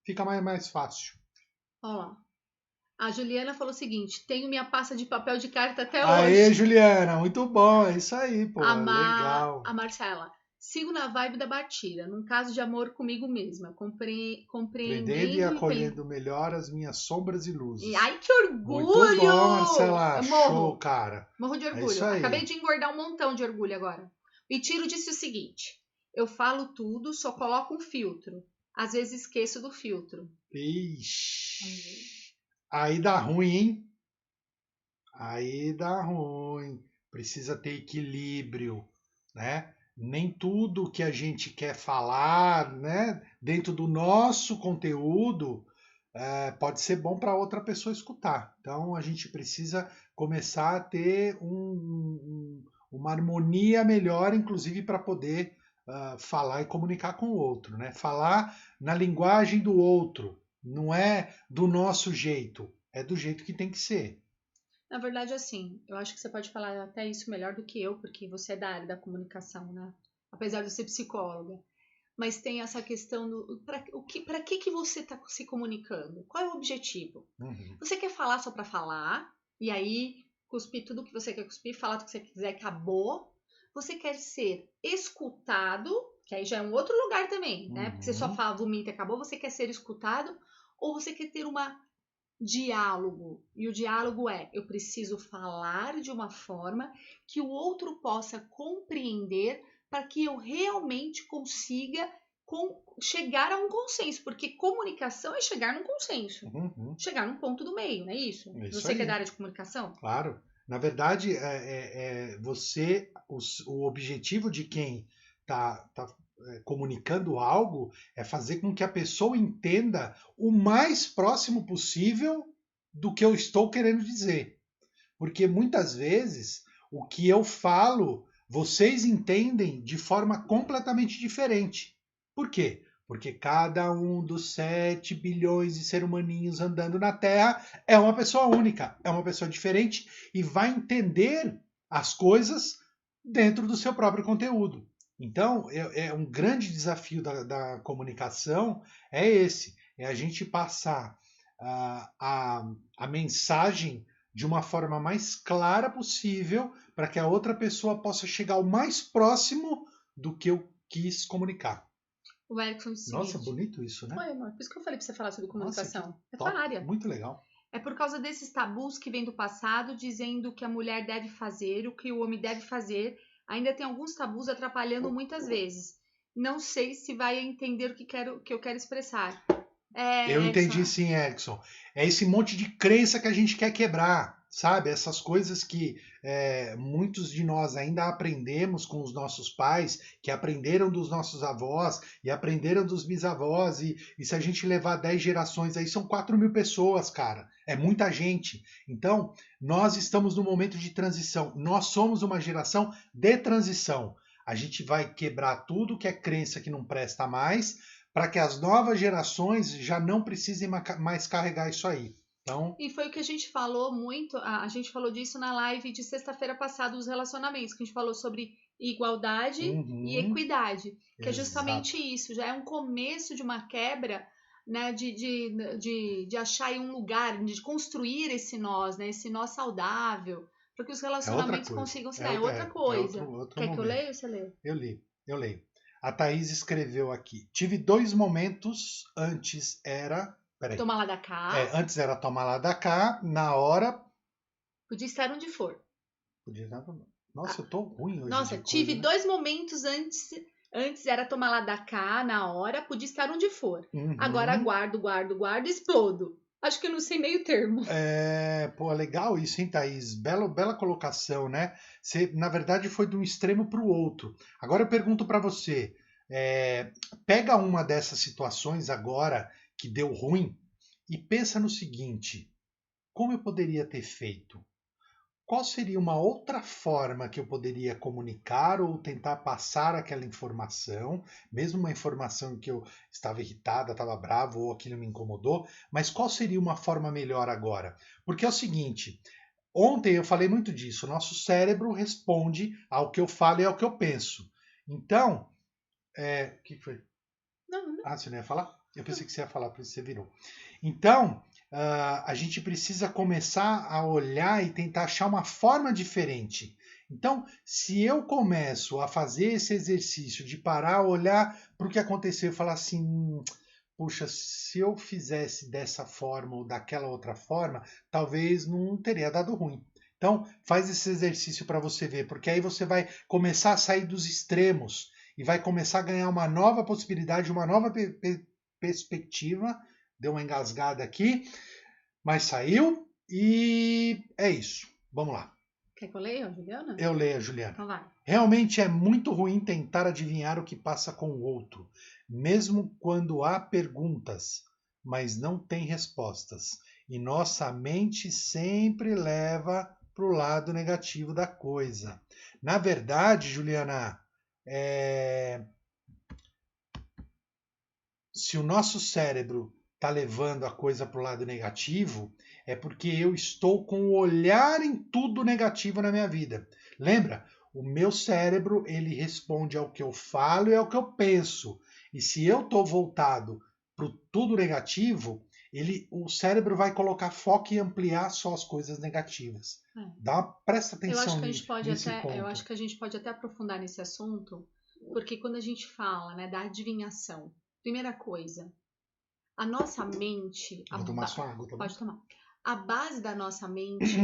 fica mais fácil. Ó, a Juliana falou o seguinte: tenho minha pasta de papel de carta até Aê, hoje. Juliana, muito bom, é isso aí, pô, legal. A Marcela, sigo na vibe da Batira, num caso de amor comigo mesma, Aprendendo e compreendendo acolhendo melhor as minhas sombras e luzes. Ai, que Muito orgulho! bom, Marcela, Eu show, cara. morro de É isso orgulho. Acabei aí. de engordar um montão de orgulho agora. E Tiro disse o seguinte: eu falo tudo, só coloco um filtro. Às vezes esqueço do filtro. Ixi, aí dá ruim, hein? Aí dá ruim. Precisa ter equilíbrio, né? Nem tudo que a gente quer falar, né, dentro do nosso conteúdo, pode ser bom para outra pessoa escutar. Então a gente precisa começar a ter uma harmonia melhor, inclusive para poder falar e comunicar com o outro, né? Falar na linguagem do outro, não é do nosso jeito, é do jeito que tem que ser. Na verdade, assim, eu acho que você pode falar até isso melhor do que eu, porque você é da área da comunicação, né? Apesar de ser psicóloga. Mas tem essa questão do para que você está se comunicando? Qual é o objetivo? Uhum. Você quer falar só para falar e aí cuspir tudo que você quer cuspir, falar o que você quiser, acabou? Você quer ser escutado, que aí já é um outro lugar também, né? Porque você só fala, vomita, acabou. Você quer ser escutado ou você quer ter uma diálogo? E o diálogo eu preciso falar de uma forma que o outro possa compreender para que eu realmente consiga chegar a um consenso, porque comunicação é chegar num consenso, chegar num ponto do meio, não é isso? Isso Você aí. que é da área de comunicação? Claro. Na verdade, o objetivo de quem está comunicando algo é fazer com que a pessoa entenda o mais próximo possível do que eu estou querendo dizer. Porque muitas vezes o que eu falo, vocês entendem de forma completamente diferente. Por quê? Porque cada um dos 7 bilhões de seres humaninhos andando na Terra é uma pessoa única, é uma pessoa diferente e vai entender as coisas dentro do seu próprio conteúdo. Então, um grande desafio da comunicação é esse: é a gente passar a mensagem de uma forma mais clara possível para que a outra pessoa possa chegar o mais próximo do que eu quis comunicar. O Erickson disse o Nossa, seguinte, bonito isso, né? Foi, amor, por isso que eu falei para você falar sobre comunicação. Nossa, é tua área. Muito legal. É por causa desses tabus que vem do passado, dizendo que a mulher deve fazer, o que o homem deve fazer. Ainda tem alguns tabus atrapalhando muitas vezes. Não sei se vai entender o que eu quero expressar. Eu entendi Edson. sim, Erickson. É esse monte de crença que a gente quer quebrar, sabe? Essas coisas que muitos de nós ainda aprendemos com os nossos pais, que aprenderam dos nossos avós e aprenderam dos bisavós. E se a gente levar 10 gerações aí, são 4.000 pessoas, cara. É muita gente. Então, nós estamos num momento de transição. Nós somos uma geração de transição. A gente vai quebrar tudo que é crença que não presta mais, para que as novas gerações já não precisem mais carregar isso aí. Então, E foi o que a gente falou muito, a gente falou disso na live de sexta-feira passada dos relacionamentos, que a gente falou sobre igualdade e equidade, que é justamente exato. isso, já é um começo de uma quebra, né, de achar aí um lugar, de construir esse nós, né, esse nó saudável, para que os É outra relacionamentos coisa. consigam se dar. É outra coisa. Outro Quer que eu momento. leia ou você lê? Eu leio. A Thaís escreveu aqui. Tive 2 momentos antes era. Peraí. Toma lá da cá. Antes era tomar lá da cá, na hora. Podia estar onde for. Podia estar. Nossa, eu tô ruim hoje. Nossa, de tive coisa, né? 2 momentos antes. Antes era tomar lá da cá, na hora, podia estar onde for. Agora guardo, explodo. Acho que eu não sei meio termo. Pô, legal isso, hein, Thaís? Bela colocação, né? Você, na verdade, foi de um extremo para o outro. Agora eu pergunto para você: pega uma dessas situações agora que deu ruim e pensa no seguinte: como eu poderia ter feito? Qual seria uma outra forma que eu poderia comunicar ou tentar passar aquela informação, mesmo uma informação que eu estava irritada, estava bravo ou aquilo me incomodou, mas qual seria uma forma melhor agora? Porque é o seguinte, ontem eu falei muito disso, o nosso cérebro responde ao que eu falo e ao que eu penso. Então, o que foi? Não. Ah, você não ia falar? Eu pensei que você ia falar, por isso você virou. Então, a gente precisa começar a olhar e tentar achar uma forma diferente. Então, se eu começo a fazer esse exercício de parar, olhar para o que aconteceu e falar assim, puxa, se eu fizesse dessa forma ou daquela outra forma, talvez não teria dado ruim. Então, faz esse exercício para você ver, porque aí você vai começar a sair dos extremos e vai começar a ganhar uma nova possibilidade, uma nova perspectiva. Deu uma engasgada aqui, mas saiu e é isso. Vamos lá. Quer que eu leia, Juliana? Eu leio, Juliana. Então vai. Realmente é muito ruim tentar adivinhar o que passa com o outro, mesmo quando há perguntas, mas não tem respostas. E nossa mente sempre leva para o lado negativo da coisa. Na verdade, Juliana, se o nosso cérebro está levando a coisa para o lado negativo, é porque eu estou com o olhar em tudo negativo na minha vida. Lembra? O meu cérebro ele responde ao que eu falo e ao que eu penso. E se eu estou voltado para tudo negativo, o cérebro vai colocar foco e ampliar só as coisas negativas. Presta atenção nesse ponto. Eu acho que a gente pode até aprofundar nesse assunto, porque quando a gente fala, né, da adivinhação, primeira coisa, a nossa mente. Vou tomar sua água, tá bom? Pode tomar. A base da nossa mente,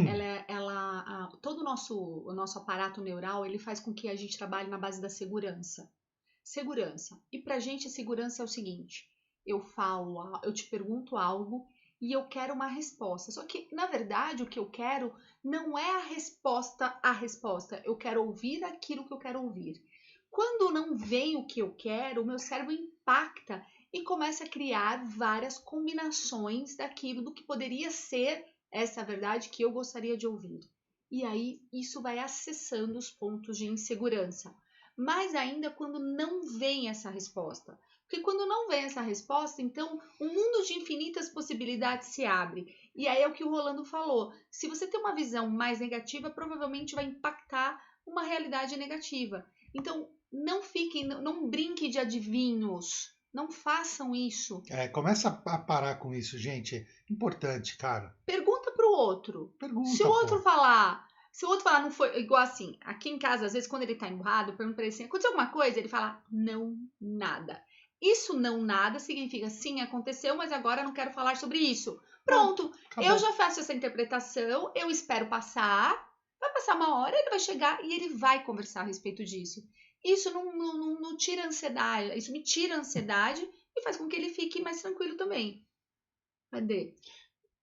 todo o nosso aparato neural, ele faz com que a gente trabalhe na base da segurança. Segurança. E pra gente, segurança é o seguinte: eu te pergunto algo e eu quero uma resposta. Só que, na verdade, o que eu quero não é a resposta. Eu quero ouvir aquilo que eu quero ouvir. Quando não vem o que eu quero, o meu cérebro impacta e começa a criar várias combinações daquilo do que poderia ser essa verdade que eu gostaria de ouvir. E aí isso vai acessando os pontos de insegurança. Mais ainda quando não vem essa resposta. Porque quando não vem essa resposta, então um mundo de infinitas possibilidades se abre. E aí é o que o Rolando falou. Se você tem uma visão mais negativa, provavelmente vai impactar uma realidade negativa. Então, não brinque de adivinhos. Não façam isso. Começa a parar com isso, gente. É importante, cara. Pergunta pro outro. Se o outro falar não foi igual assim, aqui em casa, às vezes, quando ele tá emburrado, eu pergunto pra ele assim, aconteceu alguma coisa? Ele fala, não, nada. Isso não nada significa, sim, aconteceu, mas agora eu não quero falar sobre isso. Pronto, eu já faço essa interpretação, eu espero passar, vai passar uma hora, ele vai chegar e ele vai conversar a respeito disso. Isso não tira a ansiedade, isso me tira a ansiedade e faz com que ele fique mais tranquilo também. Cadê?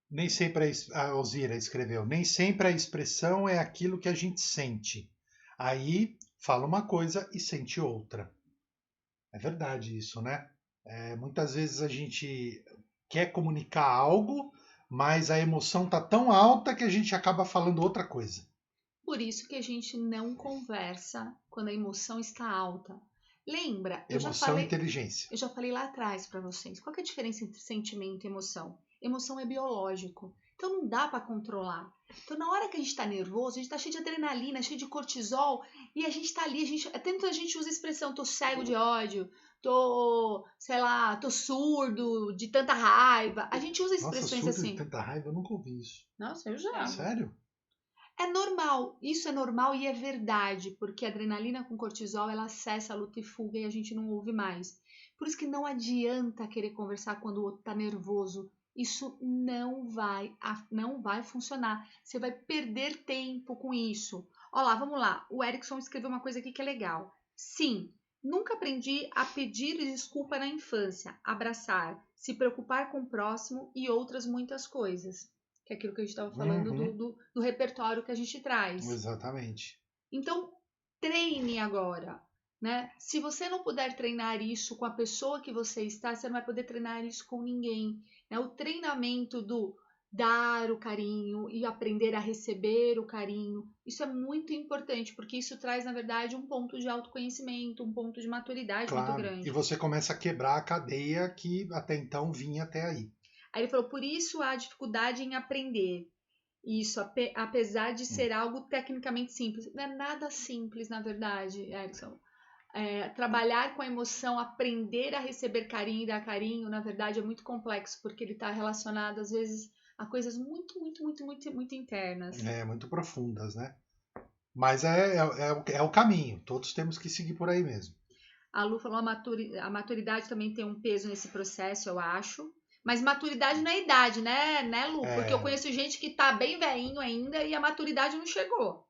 Nem sempre a Alzira escreveu, nem sempre a expressão é aquilo que a gente sente. Aí fala uma coisa e sente outra. É verdade isso, né? Muitas vezes a gente quer comunicar algo, mas a emoção tá tão alta que a gente acaba falando outra coisa. Por isso que a gente não conversa quando a emoção está alta. Lembra? Emoção e inteligência. Eu já falei lá atrás para vocês. Qual que é a diferença entre sentimento e emoção? Emoção é biológico. Então não dá para controlar. Então na hora que a gente tá nervoso, a gente tá cheio de adrenalina, cheio de cortisol, e a gente tá ali, tanto a gente usa a expressão, tô cego de ódio, sei lá, tô surdo de tanta raiva. A gente usa expressões surdo assim. de tanta raiva, eu nunca ouvi isso. Nossa, eu já. Sério? É normal, isso é normal e é verdade, porque a adrenalina com cortisol, ela acessa a luta e fuga e a gente não ouve mais. Por isso que não adianta querer conversar quando o outro tá nervoso. Isso não vai funcionar. Você vai perder tempo com isso. Olha lá, vamos lá. O Erickson escreveu uma coisa aqui que é legal. Sim, nunca aprendi a pedir desculpa na infância, abraçar, se preocupar com o próximo e outras muitas coisas. Que é aquilo que a gente estava falando do repertório que a gente traz. Exatamente. Então, treine agora, né? Se você não puder treinar isso com a pessoa que você está, você não vai poder treinar isso com ninguém. Né? O treinamento do dar o carinho e aprender a receber o carinho, isso é muito importante, porque isso traz, na verdade, um ponto de autoconhecimento, um ponto de maturidade muito grande. E você começa a quebrar a cadeia que até então vinha até aí. Aí ele falou, por isso há dificuldade em aprender. Isso, apesar de ser algo tecnicamente simples. Não é nada simples, na verdade, Erickson. Trabalhar com a emoção, aprender a receber carinho e dar carinho, na verdade, é muito complexo, porque ele está relacionado, às vezes, a coisas muito, muito, muito, muito, muito internas. Muito profundas, né? Mas é o caminho. Todos temos que seguir por aí mesmo. A Lu falou a maturidade também tem um peso nesse processo, eu acho. Mas maturidade não é idade, né, Lu? Porque eu conheço gente que tá bem velhinho ainda e a maturidade não chegou.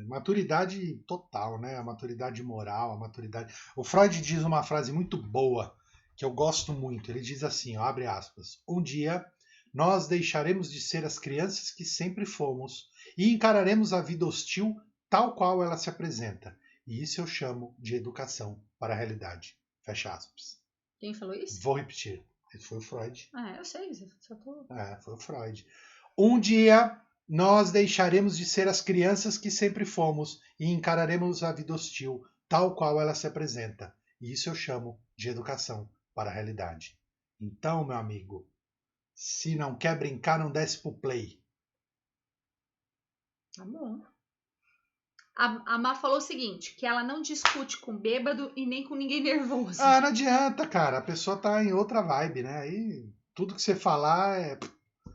Maturidade total, né? A maturidade moral, a maturidade... O Freud diz uma frase muito boa, que eu gosto muito. Ele diz assim, ó, abre aspas, um dia nós deixaremos de ser as crianças que sempre fomos e encararemos a vida hostil tal qual ela se apresenta. E isso eu chamo de educação para a realidade. Fecha aspas. Quem falou isso? Vou repetir. Esse foi o Freud. Eu sei, só tô... Foi o Freud. Um dia nós deixaremos de ser as crianças que sempre fomos e encararemos a vida hostil, tal qual ela se apresenta. E isso eu chamo de educação para a realidade. Então, meu amigo, se não quer brincar, não desce pro play. Tá bom. A Má falou o seguinte, que ela não discute com bêbado e nem com ninguém nervoso. Não adianta, cara. A pessoa tá em outra vibe, né? Aí tudo que você falar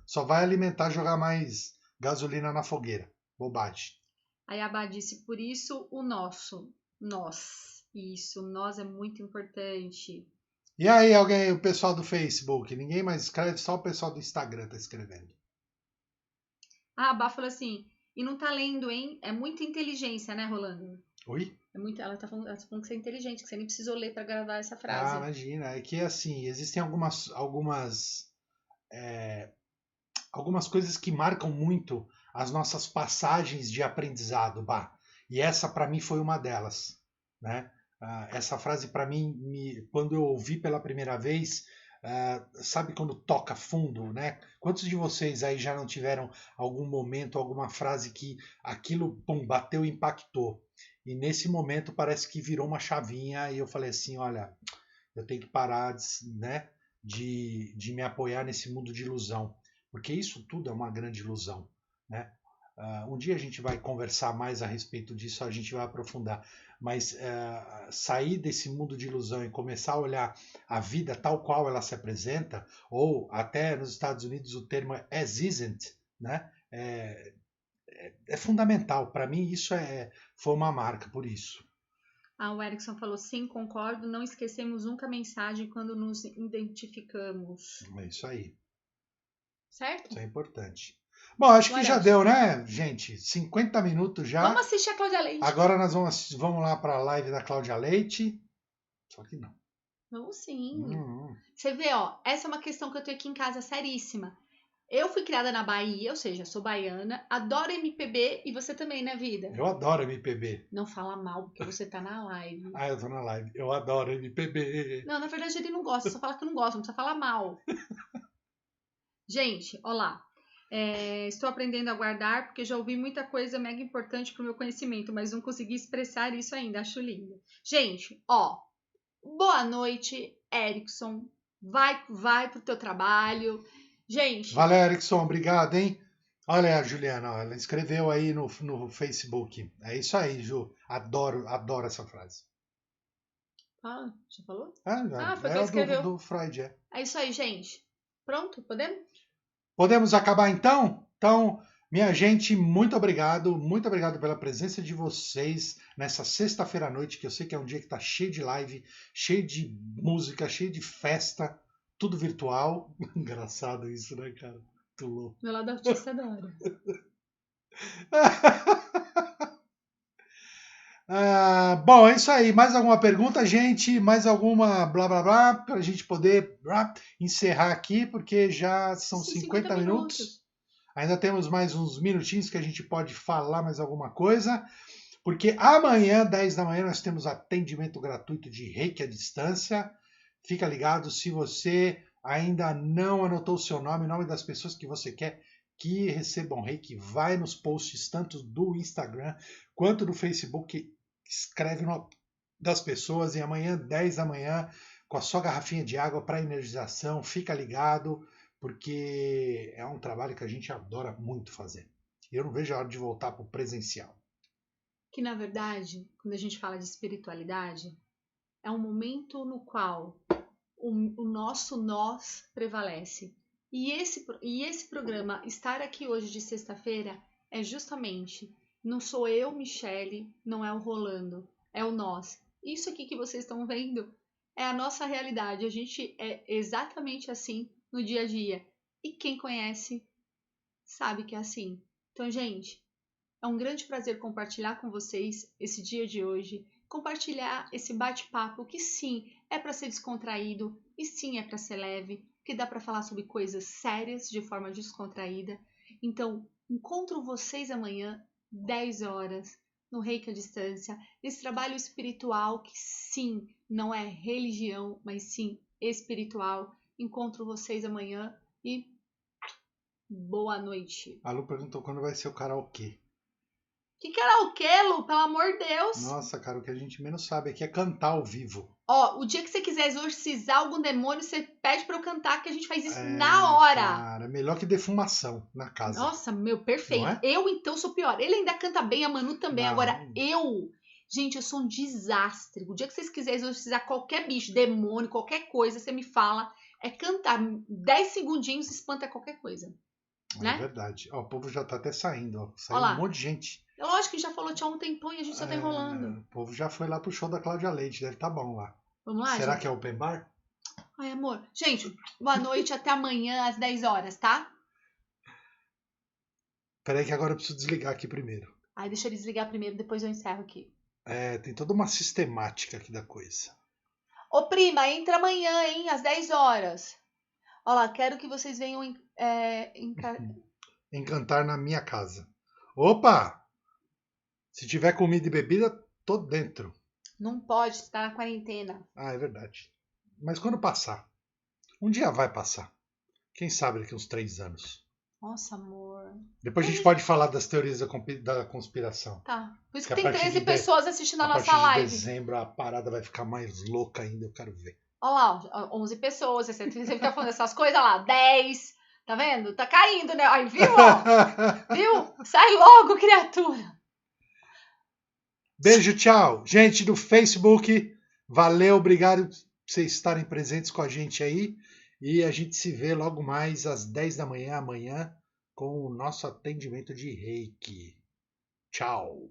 só vai alimentar, jogar mais gasolina na fogueira. Bobagem. Aí a Bá disse, por isso o nosso. Nós. Isso, nós é muito importante. E aí, o pessoal do Facebook? Ninguém mais escreve, só o pessoal do Instagram tá escrevendo. A Bá falou assim, e não tá lendo, hein? É muita inteligência, né, Rolando? Oi? Ela tá falando que você é inteligente, que você nem precisou ler para gravar essa frase. Imagina. É que, assim, existem algumas coisas que marcam muito as nossas passagens de aprendizado, Bah. E essa, para mim, foi uma delas, né? Essa frase, para mim, quando eu ouvi pela primeira vez, sabe quando toca fundo, né? Quantos de vocês aí já não tiveram algum momento, alguma frase que aquilo, pum, bateu e impactou? E nesse momento parece que virou uma chavinha e eu falei assim, olha, eu tenho que parar, né, de me apoiar nesse mundo de ilusão, porque isso tudo é uma grande ilusão, né? Um dia a gente vai conversar mais a respeito disso, a gente vai aprofundar, mas sair desse mundo de ilusão e começar a olhar a vida tal qual ela se apresenta, ou até nos Estados Unidos o termo as isn't, né? É fundamental. Para mim isso foi uma marca por isso. O Erickson falou, sim, concordo, não esquecemos nunca a mensagem quando nos identificamos. É isso aí. Certo? Isso é importante. Bom, acho que já deu, né, gente? 50 minutos já. Vamos assistir a Cláudia Leite. Agora nós vamos lá para a live da Cláudia Leite. Só que não. Vamos sim. Você vê, ó, essa é uma questão que eu tenho aqui em casa seríssima. Eu fui criada na Bahia, ou seja, sou baiana, adoro MPB e você também, né, vida? Eu adoro MPB. Não fala mal, porque você tá na live. Eu tô na live. Eu adoro MPB. Não, na verdade ele não gosta, só fala que não gosta, não precisa falar mal. Gente, olá. Estou aprendendo a guardar porque já ouvi muita coisa mega importante para o meu conhecimento, mas não consegui expressar isso ainda. Acho lindo. Gente, ó, boa noite, Erickson. Vai pro teu trabalho. Gente, Valeu, Erickson, obrigado, hein? Olha a Juliana, ó, ela escreveu aí no Facebook. É isso aí, Ju. Adoro essa frase. já falou? Foi É que ela a escreveu. do Freud, é. É isso aí, gente. Pronto? Podemos? Podemos acabar então? Então, minha gente, muito obrigado pela presença de vocês nessa sexta-feira à noite, que eu sei que é um dia que tá cheio de live, cheio de música, cheio de festa, tudo virtual. Engraçado isso, né, cara? Muito louco. Meu lado autista adora. Bom, é isso aí. Mais alguma pergunta, gente? Mais alguma blá blá blá para a gente poder encerrar aqui, porque já são 50 minutos. Ainda temos mais uns minutinhos que a gente pode falar mais alguma coisa, porque amanhã, 10 da manhã, nós temos atendimento gratuito de Reiki à distância. Fica ligado, se você ainda não anotou o seu nome, o nome das pessoas que você quer que recebam Reiki, vai nos posts tanto do Instagram quanto do Facebook, escreve o nome das pessoas e amanhã, 10 da manhã, com a sua garrafinha de água para energização, fica ligado, porque é um trabalho que a gente adora muito fazer. E eu não vejo a hora de voltar para o presencial. Que, na verdade, quando a gente fala de espiritualidade, é um momento no qual o nosso nós prevalece. E esse programa, estar aqui hoje de sexta-feira, é justamente, não sou eu, Michele, não é o Rolando, é o nós. Isso aqui que vocês estão vendo é a nossa realidade. A gente é exatamente assim no dia a dia. E quem conhece sabe que é assim. Então, gente, é um grande prazer compartilhar com vocês esse dia de hoje, compartilhar esse bate-papo que sim, é para ser descontraído e sim é para ser leve, que dá para falar sobre coisas sérias de forma descontraída. Então, encontro vocês amanhã, 10 horas, no Reiki à Distância, esse trabalho espiritual que sim, não é religião, mas sim espiritual. Encontro vocês amanhã e boa noite. A Lu perguntou quando vai ser o karaokê. Que karaokê, Lu? Pelo amor de Deus. Nossa, cara, o que a gente menos sabe aqui é cantar ao vivo. Ó, o dia que você quiser exorcizar algum demônio, você pede pra eu cantar, que a gente faz isso na hora. Cara, melhor que defumação na casa. Nossa, meu, perfeito. Não é? Eu, então, sou pior. Ele ainda canta bem, a Manu também. Não. Agora, gente, eu sou um desastre. O dia que vocês quiserem exorcizar qualquer bicho, demônio, qualquer coisa, você me fala. É cantar. 10 segundinhos espanta qualquer coisa. Né? É verdade. Ó, o povo já tá até saindo. Ó. Saiu Olá. Um monte de gente. É lógico que já falou tchau um tempão e a gente só tá enrolando. O povo já foi lá pro show da Cláudia Leite. Deve tá bom lá. Vamos lá, Será gente? que é open bar? Ai, amor. Gente, boa noite. Até amanhã às 10 horas, tá? Peraí que agora eu preciso desligar aqui primeiro. Ai, deixa eu desligar primeiro, depois eu encerro aqui. Tem toda uma sistemática aqui da coisa. Ô, prima, entra amanhã, hein? Às 10 horas. Olha lá, quero que vocês venham Encantar na minha casa. Opa! Se tiver comida e bebida, tô dentro. Não pode, você tá na quarentena. É verdade. Mas quando passar? Um dia vai passar. Quem sabe daqui uns 3 anos. Nossa, amor. Depois a gente pode falar das teorias da conspiração. Tá. Por isso Que que tem 13 pessoas assistindo a nossa live. A partir de dezembro a parada vai ficar mais louca ainda, eu quero ver. Olha lá, 11 pessoas. Você fica falando essas coisas lá. 10. Tá vendo? Tá caindo, né? Aí, viu? Viu? Sai logo, criatura. Beijo, tchau. Gente do Facebook, valeu, obrigado por vocês estarem presentes com a gente aí. E a gente se vê logo mais às 10 da manhã, amanhã, com o nosso atendimento de Reiki. Tchau.